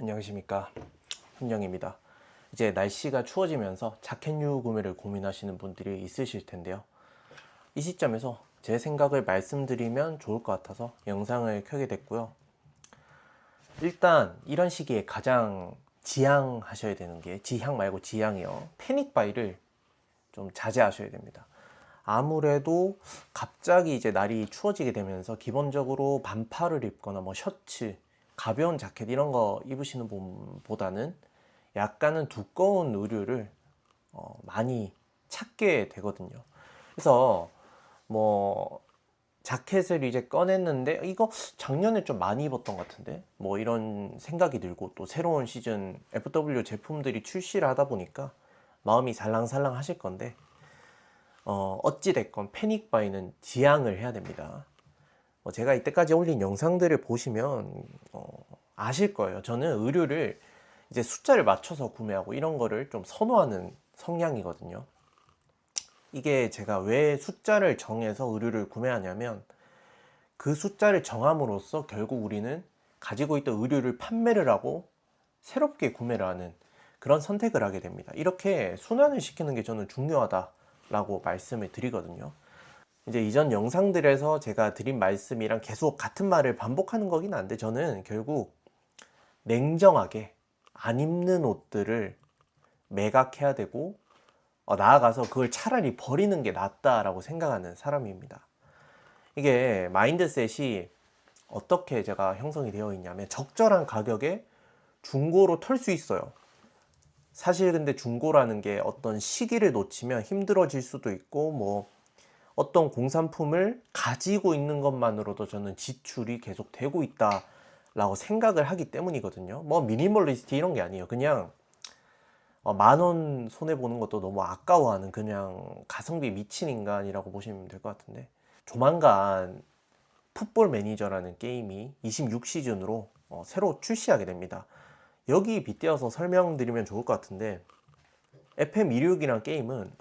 안녕하십니까, 훈영입니다. 이제 날씨가 추워지면서 자켓류 구매를 고민하시는 분들이 있으실 텐데요. 이 시점에서 제 생각을 말씀드리면 좋을 것 같아서 영상을 켜게 됐고요. 일단 이런 시기에 가장 지양하셔야 되는 게, 지향 말고 지양이요, 패닉 바이를 좀 자제하셔야 됩니다. 아무래도 갑자기 이제 날이 추워지게 되면서 기본적으로 반팔을 입거나 뭐 셔츠, 가벼운 자켓 이런 거 입으시는 분보다는 약간은 두꺼운 의류를 많이 찾게 되거든요. 그래서 뭐 자켓을 이제 꺼냈는데 이거 작년에 좀 많이 입었던 것 같은데 뭐 이런 생각이 들고, 또 새로운 시즌 FW 제품들이 출시를 하다 보니까 마음이 살랑살랑 하실 건데, 어찌됐건 패닉 바이는 지양을 해야 됩니다. 제가 이때까지 올린 영상들을 보시면 아실 거예요. 저는 의류를 이제 숫자를 맞춰서 구매하고 이런 거를 좀 선호하는 성향이거든요. 이게 제가 왜 숫자를 정해서 의류를 구매하냐면, 그 숫자를 정함으로써 결국 우리는 가지고 있던 의류를 판매를 하고 새롭게 구매를 하는 그런 선택을 하게 됩니다. 이렇게 순환을 시키는 게 저는 중요하다라고 말씀을 드리거든요. 이제 이전 영상들에서 제가 드린 말씀이랑 계속 같은 말을 반복하는 거긴 한데, 저는 결국 냉정하게 안 입는 옷들을 매각해야 되고, 나아가서 그걸 차라리 버리는 게 낫다라고 생각하는 사람입니다. 이게 마인드셋이 어떻게 제가 형성이 되어 있냐면, 적절한 가격에 중고로 털 수 있어요. 사실 근데 중고라는 게 어떤 시기를 놓치면 힘들어질 수도 있고, 뭐 어떤 공산품을 가지고 있는 것만으로도 저는 지출이 계속 되고 있다라고 생각을 하기 때문이거든요. 뭐 미니멀리스트 이런 게 아니에요. 그냥 10,000원 손해보는 것도 너무 아까워하는 그냥 가성비 미친 인간이라고 보시면 될 것 같은데, 조만간 풋볼 매니저라는 게임이 26시즌으로 새로 출시하게 됩니다. 여기 빗대어서 설명드리면 좋을 것 같은데, FM16이라는 게임은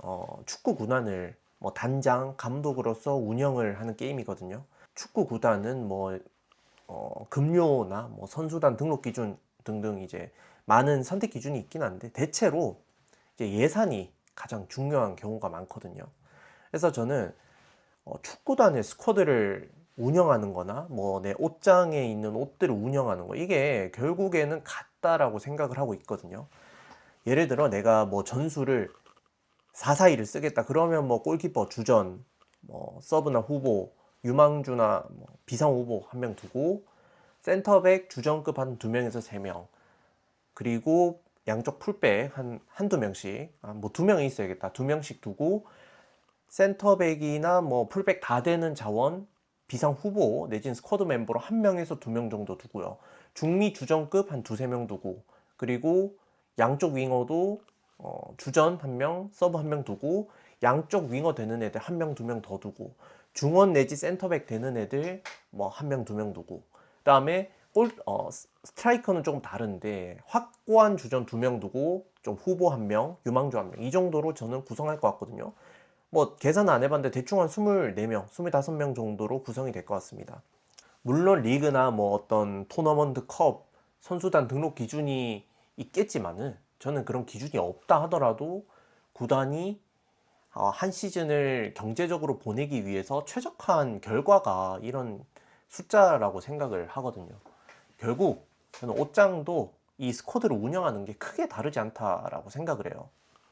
축구 구단을 뭐 단장, 감독으로서 운영을 하는 게임이거든요. 축구 구단은 뭐 급료나 뭐 선수단 등록 기준 등등 이제 많은 선택 기준이 있긴 한데, 대체로 이제 예산이 가장 중요한 경우가 많거든요. 그래서 저는 축구단의 스쿼드를 운영하는 거나 뭐 내 옷장에 있는 옷들을 운영하는 거, 이게 결국에는 같다라고 생각을 하고 있거든요. 예를 들어 내가 뭐 전술을 4-4-2를 쓰겠다 그러면, 뭐 골키퍼 주전, 뭐 서브나 후보, 유망주나 뭐 비상 후보 한 명 두고, 센터백 주전급 한 2명에서 3명, 그리고 양쪽 풀백 한두 명씩, 뭐 2명이 있어야겠다, 2명씩 두고, 센터백이나 뭐 풀백 다 되는 자원, 비상 후보 내진 스쿼드 멤버로 1명에서 2명 정도 두고요. 중미 주전급 한 2-3명 두고, 그리고 양쪽 윙어도 주전 1명, 서브 1명 두고, 양쪽 윙어 되는 애들 1명, 2명 더 두고, 중원 내지 센터백 되는 애들 뭐 1명, 2명 두고, 그 다음에 스트라이커는 조금 다른데 확고한 주전 2명 두고, 좀 후보 1명, 유망주 1명, 이 정도로 저는 구성할 것 같거든요. 뭐 계산 안 해봤는데 대충 한 24명, 25명 정도로 구성이 될 것 같습니다. 물론 리그나 뭐 어떤 토너먼트 컵 선수단 등록 기준이 있겠지만은, 저는 그런 기준이 없다 하더라도 구단이 한 시즌을 경제적으로 보내기 위해서 최적화한 결과가 이런 숫자라고 생각을 하거든요. 결국 저는 옷장도 이 스쿼드를 운영하는 게 크게 다르지 않다라고 생각을 해요.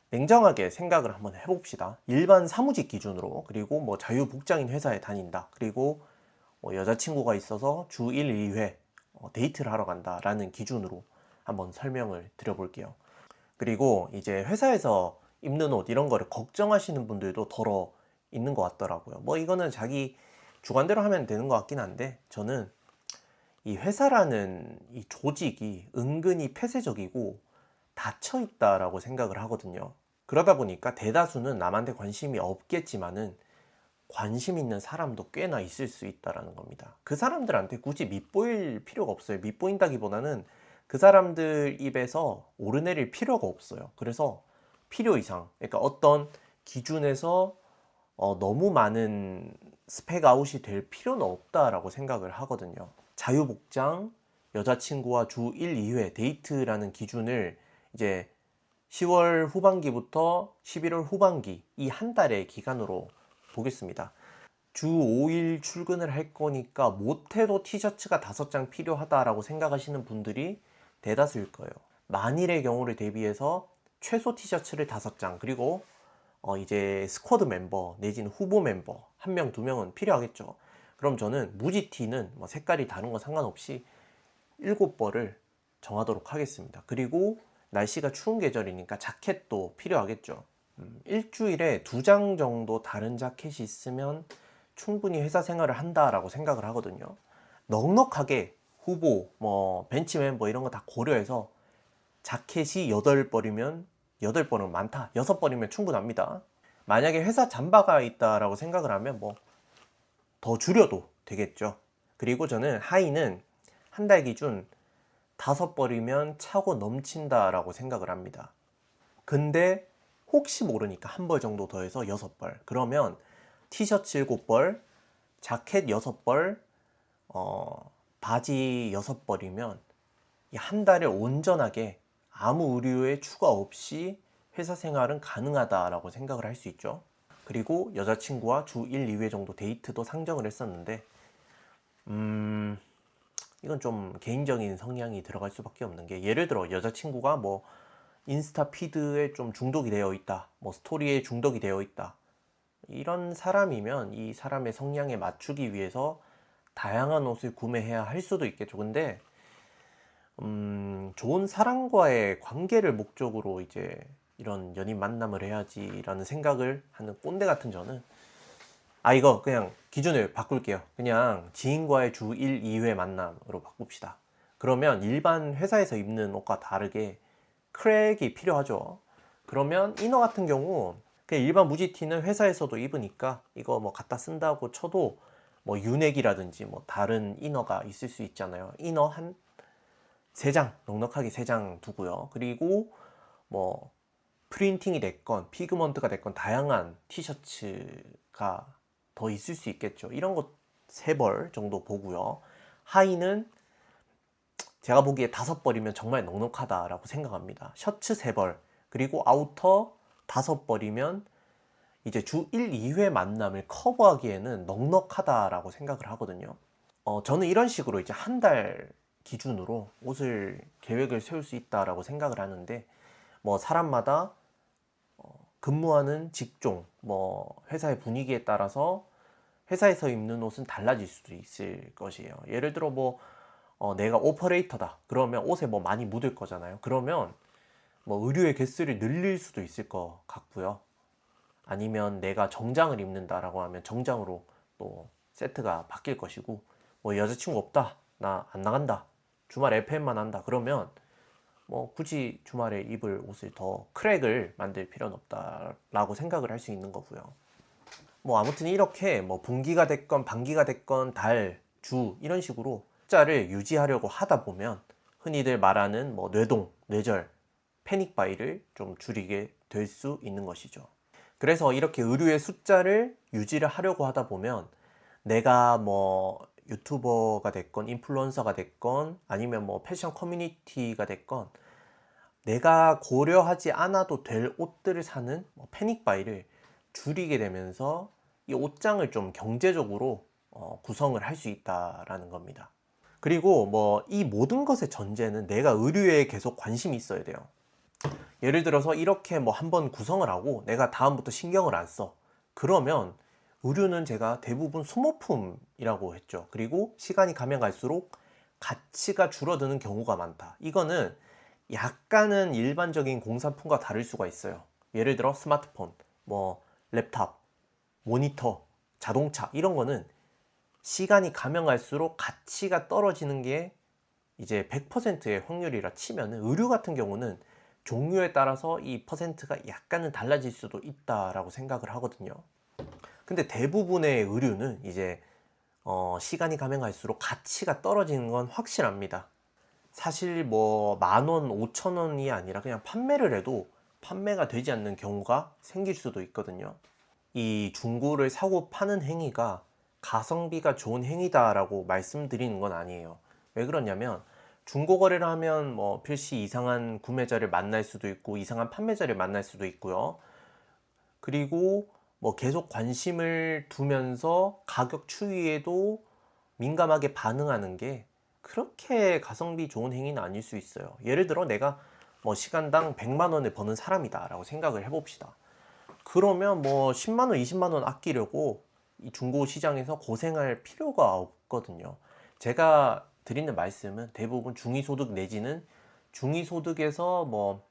냉정하게 생각을 한번 해봅시다. 일반 사무직 기준으로, 그리고 뭐 자유복장인 회사에 다닌다, 그리고 뭐 여자친구가 있어서 주 1, 2회 데이트를 하러 간다 라는 기준으로 한번 설명을 드려볼게요. 그리고 이제 회사에서 입는 옷 이런 거를 걱정하시는 분들도 덜어 있는 것 같더라고요. 뭐 이거는 자기 주관대로 하면 되는 것 같긴 한데, 저는 이 회사라는 이 조직이 은근히 폐쇄적이고 닫혀 있다라고 생각을 하거든요. 그러다 보니까 대다수는 남한테 관심이 없겠지만은 관심 있는 사람도 꽤나 있을 수 있다라는 겁니다. 그 사람들한테 굳이 밉보일 필요가 없어요. 밉보인다기보다는 그 사람들 입에서 오르내릴 필요가 없어요. 그래서 필요 이상, 그러니까 어떤 기준에서 너무 많은 스펙 아웃이 될 필요는 없다라고 생각을 하거든요. 자유복장, 여자친구와 주 1, 2회 데이트라는 기준을 이제 10월 후반기부터 11월 후반기 이 한 달의 기간으로 보겠습니다. 주 5일 출근을 할 거니까 못해도 티셔츠가 5장 필요하다라고 생각하시는 분들이 대다수일 거예요. 만일의 경우를 대비해서 최소 티셔츠를 5장, 그리고 이제 스쿼드 멤버 내지는 후보 멤버 1명, 2명은 필요하겠죠. 그럼 저는 무지티는 뭐 색깔이 다른 건 상관없이 7벌을 정하도록 하겠습니다. 그리고 날씨가 추운 계절이니까 자켓도 필요하겠죠. 일주일에 2장 정도 다른 자켓이 있으면 충분히 회사 생활을 한다라고 생각을 하거든요. 넉넉하게 후보, 뭐 벤치 멤버 이런 거 다 고려해서 자켓이 8벌이면 8벌은 많다. 6벌이면 충분합니다. 만약에 회사 잠바가 있다라고 생각을 하면 뭐 더 줄여도 되겠죠. 그리고 저는 하의는 한 달 기준 5벌이면 차고 넘친다라고 생각을 합니다. 근데 혹시 모르니까 한 벌 정도 더해서 6벌. 그러면 티셔츠 7벌, 자켓 6벌, 바지 6벌이면 한 달에 온전하게 아무 의류의 추가 없이 회사 생활은 가능하다라고 생각을 할 수 있죠. 그리고 여자친구와 주 1, 2회 정도 데이트도 상정을 했었는데 이건 좀 개인적인 성향이 들어갈 수밖에 없는 게, 예를 들어 여자친구가 뭐 인스타 피드에 좀 중독이 되어 있다, 뭐 스토리에 중독이 되어 있다, 이런 사람이면 이 사람의 성향에 맞추기 위해서 다양한 옷을 구매해야 할 수도 있겠죠. 근데 좋은 사람과의 관계를 목적으로 이제 이런 연인 만남을 해야지라는 생각을 하는 꼰대 같은 저는, 이거 그냥 기준을 바꿀게요. 그냥 지인과의 주 1, 2회 만남으로 바꿉시다. 그러면 일반 회사에서 입는 옷과 다르게 크랙이 필요하죠. 그러면 이너 같은 경우 그냥 일반 무지티는 회사에서도 입으니까 이거 뭐 갖다 쓴다고 쳐도 뭐 유넥이라든지 뭐 다른 이너가 있을 수 있잖아요. 이너 한 3장, 넉넉하게 3장 두고요. 그리고 뭐 프린팅이 됐건 피그먼트가 됐건 다양한 티셔츠가 더 있을 수 있겠죠. 이런 거 3벌 정도 보고요. 하의는 제가 보기에 5벌이면 정말 넉넉하다라고 생각합니다. 셔츠 3벌, 그리고 아우터 5벌이면 이제 주 1, 2회 만남을 커버하기에는 넉넉하다라고 생각을 하거든요. 저는 이런 식으로 이제 한 달 기준으로 옷을 계획을 세울 수 있다라고 생각을 하는데, 뭐 사람마다 근무하는 직종, 뭐 회사의 분위기에 따라서 회사에서 입는 옷은 달라질 수도 있을 것이에요. 예를 들어 뭐 내가 오퍼레이터다, 그러면 옷에 뭐 많이 묻을 거잖아요. 그러면 뭐 의류의 개수를 늘릴 수도 있을 것 같고요. 아니면 내가 정장을 입는다라고 하면 정장으로 또 세트가 바뀔 것이고, 뭐 여자친구 없다, 나 안 나간다, 주말 FM만 한다, 그러면 뭐 굳이 주말에 입을 옷을 더 크랙을 만들 필요는 없다라고 생각을 할 수 있는 거고요. 뭐 아무튼 이렇게 뭐 분기가 됐건 반기가 됐건 달, 주 이런 식으로 숫자를 유지하려고 하다 보면 흔히들 말하는 뭐 뇌동, 뇌절, 패닉바이를 좀 줄이게 될 수 있는 것이죠. 그래서 이렇게 의류의 숫자를 유지를 하려고 하다 보면 내가 뭐 유튜버가 됐건 인플루언서가 됐건 아니면 뭐 패션 커뮤니티가 됐건 내가 고려하지 않아도 될 옷들을 사는 패닉바이를 줄이게 되면서 이 옷장을 좀 경제적으로 구성을 할 수 있다라는 겁니다. 그리고 뭐 이 모든 것의 전제는 내가 의류에 계속 관심이 있어야 돼요. 예를 들어서 이렇게 뭐 한번 구성을 하고 내가 다음부터 신경을 안 써. 그러면 의류는 제가 대부분 소모품이라고 했죠. 그리고 시간이 가면 갈수록 가치가 줄어드는 경우가 많다. 이거는 약간은 일반적인 공산품과 다를 수가 있어요. 예를 들어 스마트폰, 뭐 랩탑, 모니터, 자동차 이런 거는 시간이 가면 갈수록 가치가 떨어지는 게 이제 100%의 확률이라 치면은, 의류 같은 경우는 종류에 따라서 이 퍼센트가 약간은 달라질 수도 있다라고 생각을 하거든요. 근데 대부분의 의류는 이제 시간이 가면 갈수록 가치가 떨어지는 건 확실합니다. 사실 뭐 10,000원, 5,000원이 아니라 그냥 판매를 해도 판매가 되지 않는 경우가 생길 수도 있거든요. 이 중고를 사고 파는 행위가 가성비가 좋은 행위다라고 말씀드리는 건 아니에요. 왜 그러냐면 중고 거래를 하면 뭐 필시 이상한 구매자를 만날 수도 있고 이상한 판매자를 만날 수도 있고요. 그리고 뭐 계속 관심을 두면서 가격 추이에도 민감하게 반응하는 게 그렇게 가성비 좋은 행위는 아닐 수 있어요. 예를 들어 내가 뭐 시간당 100만 원을 버는 사람이다 라고 생각을 해봅시다. 그러면 뭐 10만 원, 20만 원 아끼려고 이 중고 시장에서 고생할 필요가 없거든요. 제가 드리는 말씀은 대부분 중위소득 내지는 중위소득에서 뭐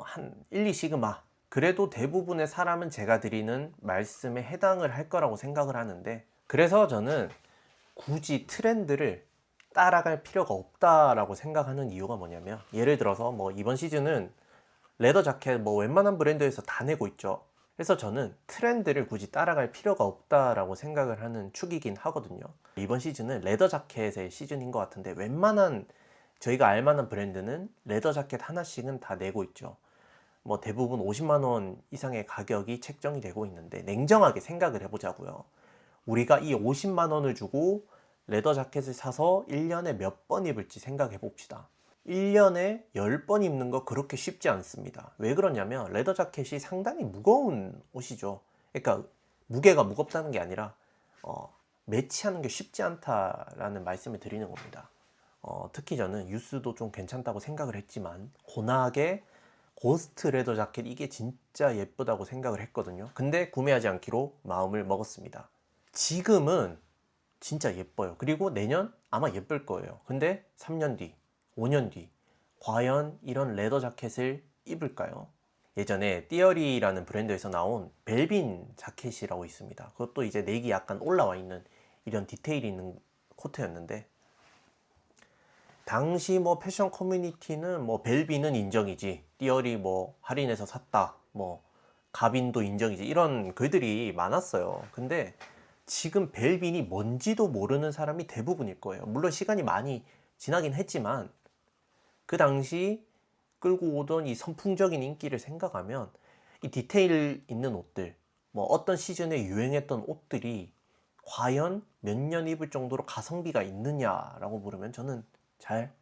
한 1, 2시그마, 그래도 대부분의 사람은 제가 드리는 말씀에 해당을 할 거라고 생각을 하는데, 그래서 저는 굳이 트렌드를 따라갈 필요가 없다라고 생각하는 이유가 뭐냐면, 예를 들어서 뭐 이번 시즌은 레더 자켓 뭐 웬만한 브랜드에서 다 내고 있죠. 그래서 저는 트렌드를 굳이 따라갈 필요가 없다라고 생각을 하는 축이긴 하거든요. 이번 시즌은 레더 자켓의 시즌인 것 같은데, 웬만한 저희가 알만한 브랜드는 레더 자켓 하나씩은 다 내고 있죠. 뭐 대부분 50만 원 이상의 가격이 책정이 되고 있는데, 냉정하게 생각을 해보자고요. 우리가 이 50만 원을 주고 레더 자켓을 사서 1년에 몇 번 입을지 생각해 봅시다. 1년에 10번 입는 거 그렇게 쉽지 않습니다. 왜 그러냐면 레더 자켓이 상당히 무거운 옷이죠. 그러니까 무게가 무겁다는 게 아니라 매치하는 게 쉽지 않다라는 말씀을 드리는 겁니다. 특히 저는 유스도 좀 괜찮다고 생각을 했지만 고나하게 고스트 레더 자켓 이게 진짜 예쁘다고 생각을 했거든요. 근데 구매하지 않기로 마음을 먹었습니다. 지금은 진짜 예뻐요. 그리고 내년 아마 예쁠 거예요. 근데 3년 뒤, 5년 뒤 과연 이런 레더 자켓을 입을까요? 예전에 띠어리라는 브랜드에서 나온 벨빈 자켓이라고 있습니다. 그것도 이제 넥이 약간 올라와 있는 이런 디테일이 있는 코트였는데, 당시 뭐 패션 커뮤니티는 뭐 벨빈은 인정이지, 띠어리 뭐 할인해서 샀다, 뭐 가빈도 인정이지, 이런 글들이 많았어요. 근데 지금 벨빈이 뭔지도 모르는 사람이 대부분일 거예요. 물론 시간이 많이 지나긴 했지만 그 당시 끌고 오던 이 선풍적인 인기를 생각하면 이 디테일 있는 옷들, 뭐 어떤 시즌에 유행했던 옷들이 과연 몇 년 입을 정도로 가성비가 있느냐라고 물으면 저는 잘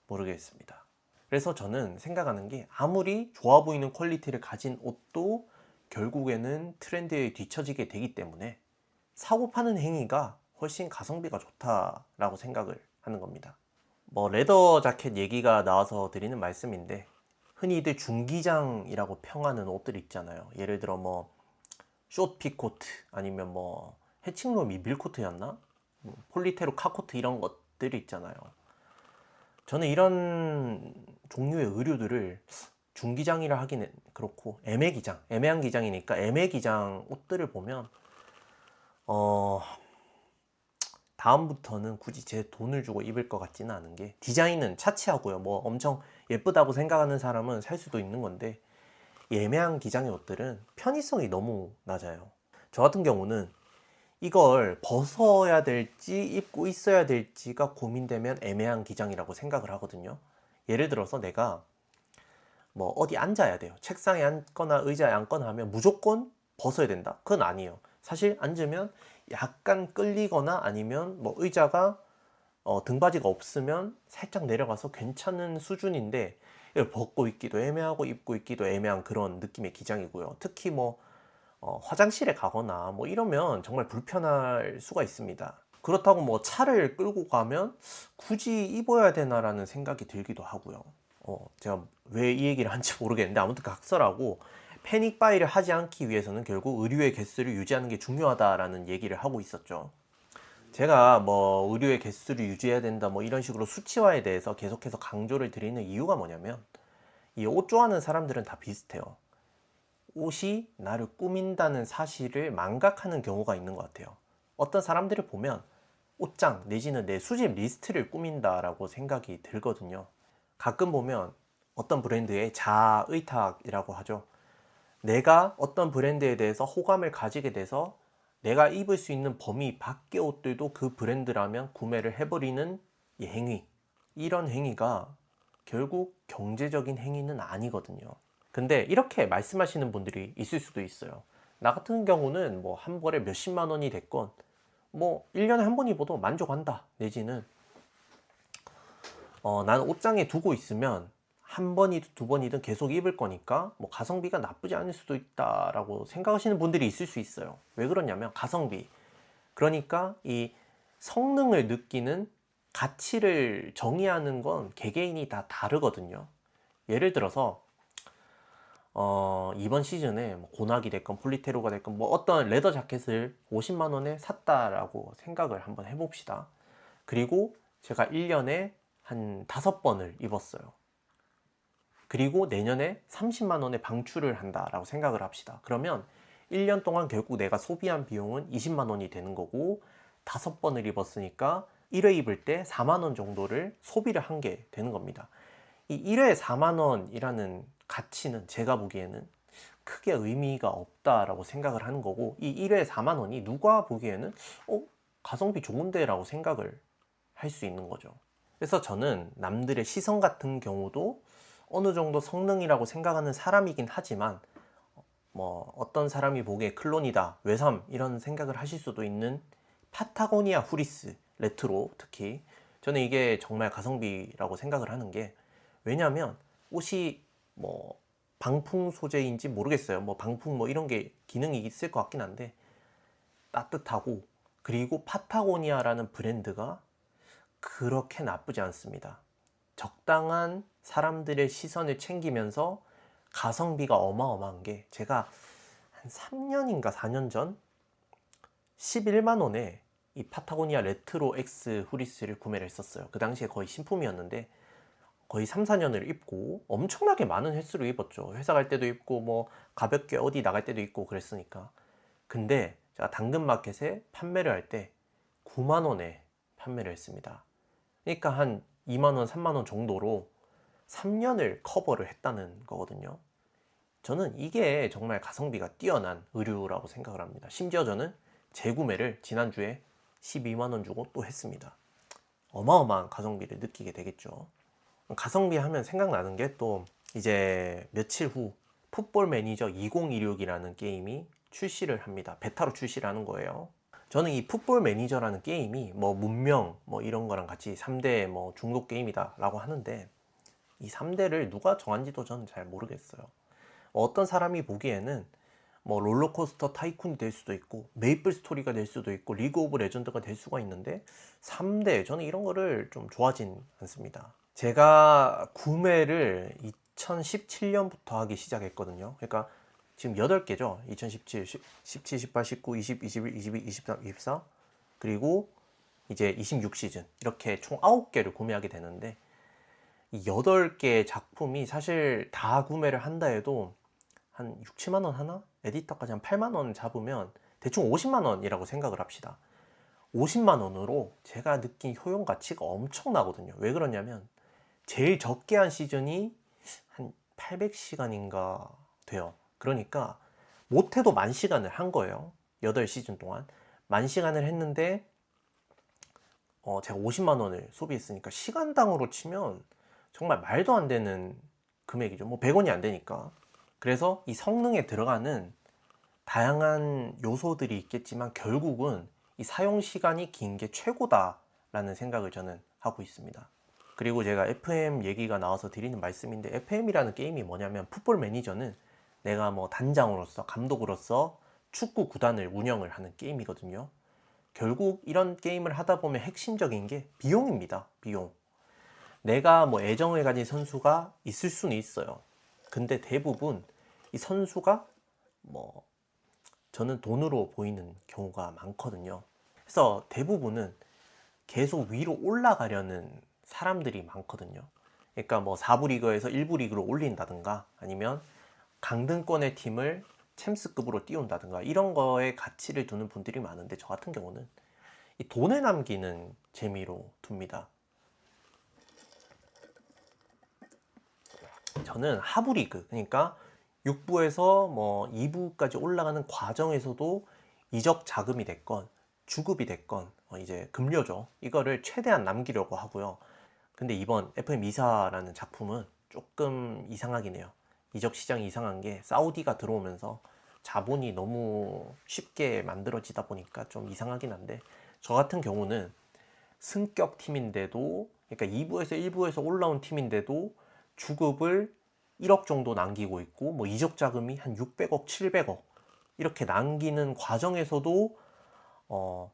모르겠습니다. 그래서 저는 생각하는 게, 아무리 좋아 보이는 퀄리티를 가진 옷도 결국에는 트렌드에 뒤처지게 되기 때문에 사고 파는 행위가 훨씬 가성비가 좋다라고 생각을 하는 겁니다. 뭐 레더 자켓 얘기가 나와서 드리는 말씀인데, 흔히들 중기장이라고 평하는 옷들 있잖아요. 예를 들어 뭐 숏핏 코트, 아니면 뭐 해칭로미 밀코트였나? 폴리테로 카코트, 이런 것들이 있잖아요. 저는 이런 종류의 의류들을 중기장이라 하기는 그렇고 애매기장, 애매한 기장이니까 애매기장 옷들을 보면 다음부터는 굳이 제 돈을 주고 입을 것 같지는 않은 게, 디자인은 차치하고요. 뭐 엄청 예쁘다고 생각하는 사람은 살 수도 있는 건데, 이 애매한 기장의 옷들은 편의성이 너무 낮아요. 저 같은 경우는 이걸 벗어야 될지 입고 있어야 될지가 고민되면 애매한 기장이라고 생각을 하거든요. 예를 들어서 내가 뭐 어디 앉아야 돼요. 책상에 앉거나 의자에 앉거나 하면 무조건 벗어야 된다? 그건 아니에요. 사실 앉으면 약간 끌리거나 아니면 뭐 의자가 등받이가 없으면 살짝 내려가서 괜찮은 수준인데, 이걸 벗고 있기도 애매하고 입고 있기도 애매한 그런 느낌의 기장이고요. 특히 뭐 화장실에 가거나 뭐 이러면 정말 불편할 수가 있습니다. 그렇다고 뭐 차를 끌고 가면 굳이 입어야 되나라는 생각이 들기도 하고요. 제가 왜 이 얘기를 한지 모르겠는데, 아무튼 각설하고 패닉 바이를 하지 않기 위해서는 결국 의류의 개수를 유지하는 게 중요하다라는 얘기를 하고 있었죠. 제가 뭐 의류의 개수를 유지해야 된다 뭐 이런 식으로 수치화에 대해서 계속해서 강조를 드리는 이유가 뭐냐면, 이 옷 좋아하는 사람들은 다 비슷해요. 옷이 나를 꾸민다는 사실을 망각하는 경우가 있는 것 같아요. 어떤 사람들을 보면 옷장 내지는 내 수집 리스트를 꾸민다라고 생각이 들거든요. 가끔 보면 어떤 브랜드의 자의탁이라고 하죠. 내가 어떤 브랜드에 대해서 호감을 가지게 돼서 내가 입을 수 있는 범위 밖의 옷들도 그 브랜드라면 구매를 해버리는 이 행위, 이런 행위가 결국 경제적인 행위는 아니거든요. 근데 이렇게 말씀하시는 분들이 있을 수도 있어요. 나 같은 경우는 뭐 한 벌에 몇십만 원이 됐건 뭐 1년에 한 번 입어도 만족한다, 내지는 나는 옷장에 두고 있으면 한 번이든 두 번이든 계속 입을 거니까 뭐 가성비가 나쁘지 않을 수도 있다라고 생각하시는 분들이 있을 수 있어요. 왜 그러냐면 가성비. 그러니까 이 성능을 느끼는 가치를 정의하는 건 개개인이 다 다르거든요. 예를 들어서 이번 시즌에 뭐 고낙이 됐건 폴리테로가 됐건 뭐 어떤 레더 자켓을 50만 원에 샀다라고 생각을 한번 해봅시다. 그리고 제가 1년에 한 5번을 입었어요. 그리고 내년에 30만 원에 방출을 한다라고 생각을 합시다. 그러면 1년 동안 결국 내가 소비한 비용은 20만 원이 되는 거고 5번을 입었으니까 1회 입을 때 4만 원 정도를 소비를 한 게 되는 겁니다. 이 1회 4만 원이라는 가치는 제가 보기에는 크게 의미가 없다라고 생각을 하는 거고, 이 1회 4만 원이 누가 보기에는 가성비 좋은데 라고 생각을 할 수 있는 거죠. 그래서 저는 남들의 시선 같은 경우도 어느 정도 성능이라고 생각하는 사람이긴 하지만 뭐 어떤 사람이 보기에 클론이다, 외삼 이런 생각을 하실 수도 있는 파타고니아 후리스 레트로, 특히 저는 이게 정말 가성비라고 생각을 하는 게, 왜냐하면 옷이 뭐 방풍 소재인지 모르겠어요. 뭐 방풍 뭐 이런 게 기능이 있을 것 같긴 한데 따뜻하고, 그리고 파타고니아라는 브랜드가 그렇게 나쁘지 않습니다. 적당한 사람들의 시선을 챙기면서 가성비가 어마어마한 게, 제가 한 3년인가 4년 전 11만 원에 이 파타고니아 레트로 X 후리스를 구매를 했었어요. 그 당시에 거의 신품이었는데 거의 3, 4년을 입고 엄청나게 많은 횟수를 입었죠. 회사 갈 때도 입고 뭐 가볍게 어디 나갈 때도 입고 그랬으니까. 근데 제가 당근마켓에 판매를 할 때 9만 원에 판매를 했습니다. 그러니까 한 2만 원, 3만 원 정도로 3년을 커버를 했다는 거거든요. 저는 이게 정말 가성비가 뛰어난 의류라고 생각을 합니다. 심지어 저는 재구매를 지난주에 12만 원 주고 또 했습니다. 어마어마한 가성비를 느끼게 되겠죠. 가성비 하면 생각나는 게, 또 이제 며칠 후 풋볼 매니저 2016이라는 게임이 출시를 합니다. 베타로 출시를 하는 거예요. 저는 이 풋볼 매니저라는 게임이 뭐 문명 뭐 이런 거랑 같이 3대 뭐 중독 게임이다 라고 하는데, 이 3대를 누가 정한지도 저는 잘 모르겠어요. 어떤 사람이 보기에는 뭐 롤러코스터 타이쿤이 될 수도 있고 메이플 스토리가 될 수도 있고 리그 오브 레전드가 될 수가 있는데, 3대, 저는 이런 거를 좀 좋아하진 않습니다. 제가 구매를 2017년부터 하기 시작했거든요. 그러니까 지금 8개죠. 2017, 17, 18, 19, 20, 21, 22, 23, 24, 그리고 이제 26 시즌, 이렇게 총 9개를 구매하게 되는데, 이 8개의 작품이 사실 다 구매를 한다 해도 한 6, 7만 원 하나? 에디터까지 한 8만 원 잡으면 대충 50만 원이라고 생각을 합시다. 50만 원으로 제가 느낀 효용 가치가 엄청나거든요. 왜 그러냐면 제일 적게 한 시즌이 한 800시간인가 돼요. 그러니까 못해도 10,000시간을 한 거예요. 8시즌 동안 10,000시간을 했는데 제가 50만 원을 소비했으니까 시간당으로 치면 정말 말도 안 되는 금액이죠. 뭐 100원이 안 되니까. 그래서 이 성능에 들어가는 다양한 요소들이 있겠지만 결국은 이 사용 시간이 긴 게 최고다라는 생각을 저는 하고 있습니다. 그리고 제가 FM 얘기가 나와서 드리는 말씀인데, FM이라는 게임이 뭐냐면 풋볼 매니저는 내가 뭐 단장으로서, 감독으로서 축구 구단을 운영을 하는 게임이거든요. 결국 이런 게임을 하다 보면 핵심적인 게 비용입니다. 비용. 내가 뭐 애정을 가진 선수가 있을 수는 있어요. 근데 대부분 이 선수가 뭐 저는 돈으로 보이는 경우가 많거든요. 그래서 대부분은 계속 위로 올라가려는 사람들이 많거든요. 그러니까 뭐 4부 리그에서 1부 리그로 올린다든가, 아니면 강등권의 팀을 챔스급으로 띄운다든가, 이런 거에 가치를 두는 분들이 많은데, 저 같은 경우는 이 돈을 남기는 재미로 둡니다. 저는 하부 리그, 그러니까 6부에서 뭐 2부까지 올라가는 과정에서도 이적 자금이 됐건 주급이 됐건 이제 급료죠. 이거를 최대한 남기려고 하고요. 근데 이번 FM 이사라는 작품은 조금 이상하긴 해요. 이적 시장이 이상한 게 사우디가 들어오면서 자본이 너무 쉽게 만들어지다 보니까 좀 이상하긴 한데, 저 같은 경우는 승격 팀인데도 그러니까 2부에서 1부에서 올라온 팀인데도 주급을 1억 정도 남기고 있고 뭐 이적 자금이 한 600억, 700억 이렇게 남기는 과정에서도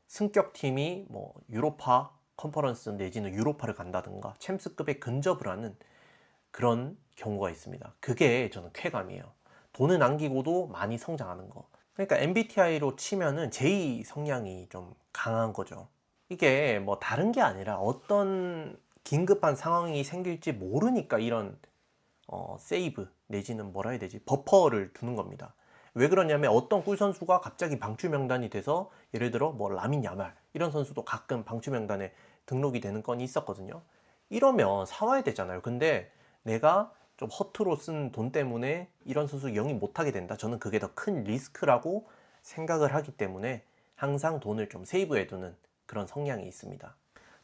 승격팀이 뭐 유로파 컨퍼런스 내지는 유로파를 간다든가 챔스급에 근접을 하는 그런 경우가 있습니다. 그게 저는 쾌감이에요. 돈을 남기고도 많이 성장하는 거. 그러니까 MBTI로 치면은 J 성향이 좀 강한 거죠. 이게 뭐 다른 게 아니라 어떤 긴급한 상황이 생길지 모르니까 이런 세이브 내지는 뭐라 해야 되지? 버퍼를 두는 겁니다. 왜 그러냐면 어떤 꿀 선수가 갑자기 방출 명단이 돼서 예를 들어 뭐 라민 야말 이런 선수도 가끔 방출 명단에 등록이 되는 건이 있었거든요. 이러면 사와야 되잖아요. 근데 내가 좀 허투루 쓴 돈 때문에 이런 선수 영입 못하게 된다. 저는 그게 더 큰 리스크라고 생각을 하기 때문에 항상 돈을 좀 세이브해두는 그런 성향이 있습니다.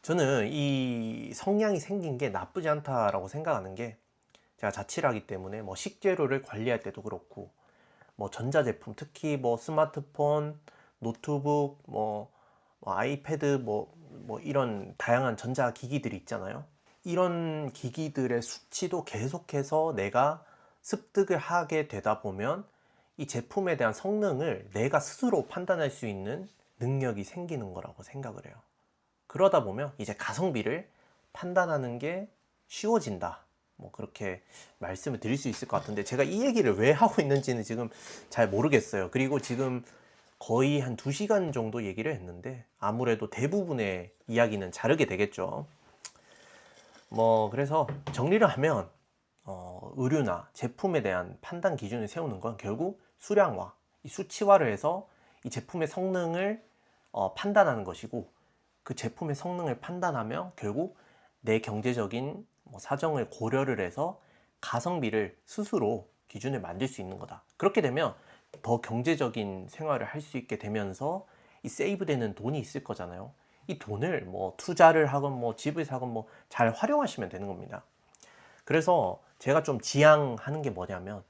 저는 이 성향이 생긴 게 나쁘지 않다라고 생각하는 게 제가 자취를 하기 때문에 뭐 식재료를 관리할 때도 그렇고 뭐 전자제품 특히 뭐 스마트폰, 노트북, 뭐 아이패드 뭐 이런 다양한 전자기기들이 있잖아요. 이런 기기들의 수치도 계속해서 내가 습득을 하게 되다 보면 이 제품에 대한 성능을 내가 스스로 판단할 수 있는 능력이 생기는 거라고 생각을 해요. 그러다 보면 이제 가성비를 판단하는 게 쉬워진다. 뭐 그렇게 말씀을 드릴 수 있을 것 같은데 제가 이 얘기를 왜 하고 있는지는 지금 잘 모르겠어요. 그리고 지금 거의 한 2시간 정도 얘기를 했는데 아무래도 대부분의 이야기는 자르게 되겠죠. 뭐 그래서 정리를 하면 의류나 제품에 대한 판단 기준을 세우는 건 결국 수량화, 이 수치화를 해서 이 제품의 성능을 판단하는 것이고 그 제품의 성능을 판단하면 결국 내 경제적인 사정을 고려를 해서 가성비를 스스로 기준을 만들 수 있는 거다. 그렇게 되면 더 경제적인 생활을 할 수 있게 되면서 이 세이브되는 돈이 있을 거잖아요. 이 돈을 뭐 투자를 하건 뭐 집을 사건 뭐 잘 활용하시면 되는 겁니다. 그래서 제가 좀 지향하는 게 뭐냐면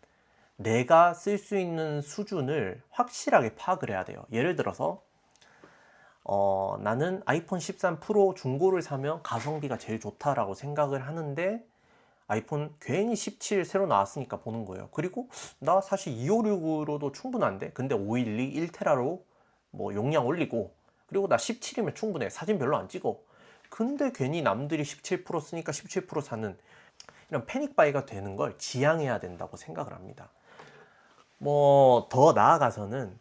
내가 쓸 수 있는 수준을 확실하게 파악을 해야 돼요. 예를 들어서 나는 아이폰 13 프로 중고를 사면 가성비가 제일 좋다라고 생각을 하는데 아이폰 괜히 17 새로 나왔으니까 보는 거예요. 그리고 나 사실 256으로도 충분한데 근데 512 1테라로 뭐 용량 올리고 그리고 나 17이면 충분해. 사진 별로 안 찍어. 근데 괜히 남들이 17 프로 쓰니까 17 프로 사는 이런 패닉바이가 되는 걸 지양해야 된다고 생각을 합니다. 뭐 더 나아가서는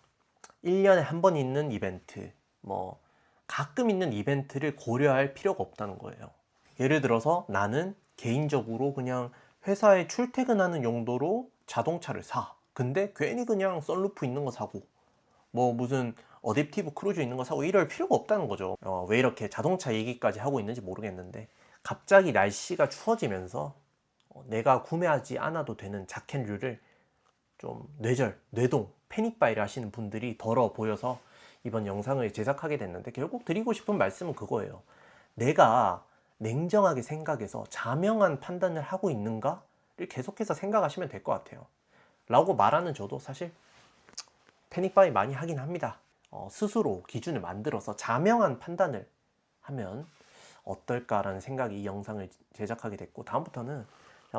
1년에 한 번 있는 이벤트, 뭐 가끔 있는 이벤트를 고려할 필요가 없다는 거예요. 예를 들어서 나는 개인적으로 그냥 회사에 출퇴근하는 용도로 자동차를 사. 근데 괜히 그냥 썬루프 있는 거 사고 뭐 무슨 어댑티브 크루즈 있는 거 사고 이럴 필요가 없다는 거죠. 왜 이렇게 자동차 얘기까지 하고 있는지 모르겠는데 갑자기 날씨가 추워지면서 내가 구매하지 않아도 되는 자켓류를 좀 뇌동, 패닉바이를 하시는 분들이 덜어 보여서 이번 영상을 제작하게 됐는데 결국 드리고 싶은 말씀은 그거예요. 내가 냉정하게 생각해서 자명한 판단을 하고 있는가를 계속해서 생각하시면 될 것 같아요. 라고 말하는 저도 사실 패닉바이 많이 하긴 합니다. 스스로 기준을 만들어서 자명한 판단을 하면 어떨까라는 생각이 이 영상을 제작하게 됐고 다음부터는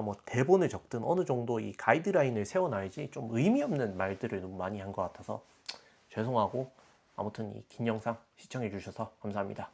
뭐 대본을 적든 어느 정도 이 가이드라인을 세워놔야지 좀 의미 없는 말들을 너무 많이 한 것 같아서 죄송하고 아무튼 이 긴 영상 시청해 주셔서 감사합니다.